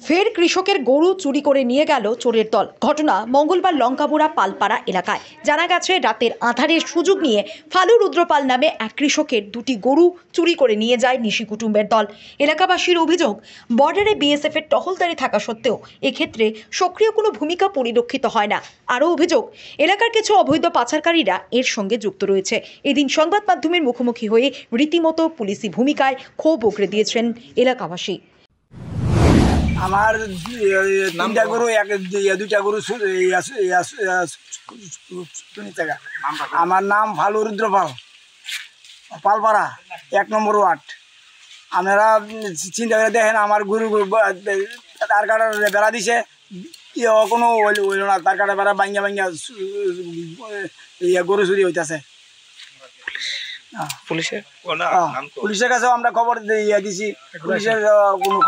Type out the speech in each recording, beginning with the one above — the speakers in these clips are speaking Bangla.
ফের কৃষকের গরু চুরি করে নিয়ে গেল চোরের দল। ঘটনা মঙ্গলবার লঙ্কাপুরা পালপাড়া এলাকায়। জানা গেছে, রাতের আঁধারের সুযোগ নিয়ে ফালু রুদ্রপাল নামে এক কৃষকের দুটি গরু চুরি করে নিয়ে যায় নিশি কুটুম্বের দল। এলাকাবাসীর অভিযোগ, বর্ডারে বিএসএফ এর টহলদারি থাকা সত্ত্বেও এক্ষেত্রে সক্রিয় কোনো ভূমিকা পরিলক্ষিত হয় না। আরও অভিযোগ, এলাকার কিছু অবৈধ পাচারকারীরা এর সঙ্গে যুক্ত রয়েছে। এদিন সংবাদ মাধ্যমের মুখোমুখি হয়ে রীতিমতো পুলিশি ভূমিকায় ক্ষোভ উগরে দিয়েছেন এলাকাবাসী। আমার তিনটা গরু দুইটা গরু আমার নাম ফালু রুদ্রপাল, পালপাড়া 1 নম্বর ওয়ার্ড। আপনারা চিন্তা করে দেখেন, আমার গরু তার কাটার বেড়া দিছে, কোনো হইল না। তার কাটা বেড়া ভাঙ্গা ভাঙ্গা গরু চুরি হইতেছে। পুলিশের কাছেও আমরা খবর দিছি, পুলিশের কোনো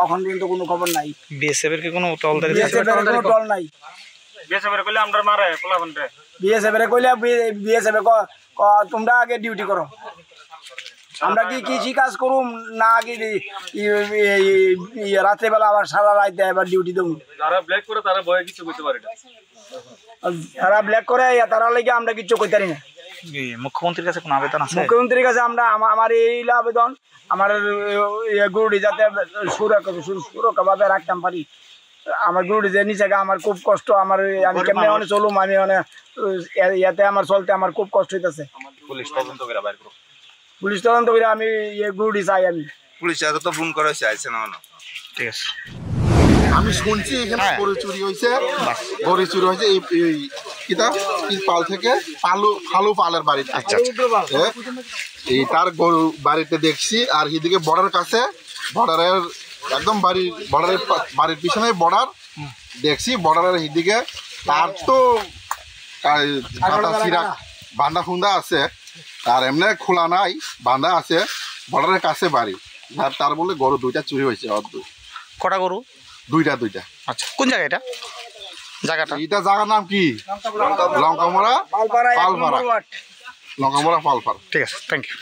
এখন পর্যন্ত কোনো খবর নাই। বিএসএফ এর কি কোনো টল নাই? বিএসএফ এর কইলে বিএসএফ তোমরা আগে ডিউটি করো, আমরা কি কৃষি কাজ করুম না আগে রাত্রেবেলা আবার সারা রাত এবার ডিউটি দেবো। যারা ব্ল্যাক করে তারা ভয়ে কিছু করতে পারে না, তারা ব্ল্যাক করে তারা লেগে আমরা কিছু করতে পারি না। মুখ্যমন্ত্রীর কাছে কোনো আবেদন আছে? মুখ্যমন্ত্রীর কাছে আমার এই আবেদন, আমার গরুটি যাতে সুরক্ষাভাবে রাখতাম পারি। আমার গরুটি যে নিচে আমার খুব কষ্ট, আমি কেমনে অনেক চলুম, আমি ইয়াতে আমার চলতে আমার খুব কষ্ট হইতেছে। পুলিশ তদন্ত করে আমি গরুটি চাই। আমি পুলিশ তো ফোন করে চাইছে না। ঠিক আছে, আমি শুনছি এখানে গরু চুরি হয়েছে। এই পাল থেকে ফালু পালের বাড়িতে। আচ্ছা, এই তার গরু বাড়িতে দেখছি। আর এদিকে বর্ডার কাছে, বর্ডারের একদম বাড়ির পিছনে বর্ডার দেখছি। বর্ডারের এদিকে তার তো কাটা চিরা বান্ধা খুন্দা আছে, আর এমনি খোলা নাই, বান্ধা আছে। বর্ডারের কাছে বাড়ি, তার বলে গরু দুইটা চুরি হয়েছে। কটা গরু? দুইটা। আচ্ছা, কোন জায়গা এটা? জায়গার নাম কি? লঙ্কামোড়া পালপাড়া। পালপাড়া। ঠিক আছে, থ্যাংক ইউ।